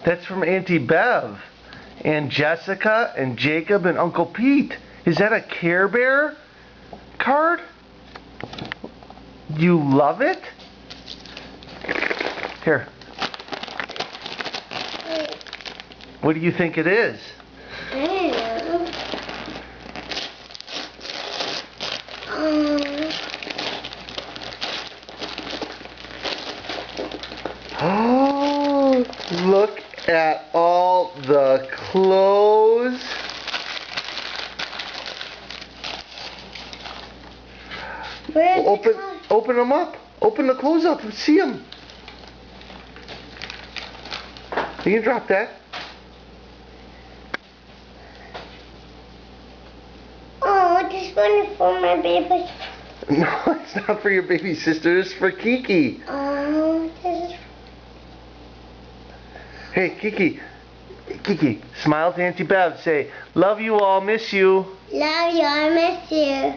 That's from Auntie Bev and Jessica and Jacob and Uncle Pete. Is that a Care Bear card? You love it? Here. What do you think it is? I don't know. Oh, look at all the clothes. Open them up. Open the clothes up and see them. You can drop that. Oh, this one is for my baby. No, it's not for your baby sister. It's for Kiki. Oh, this is... Hey, Kiki. Kiki, smile to Auntie Bev. Say, love you all, miss you. Love you, I miss you.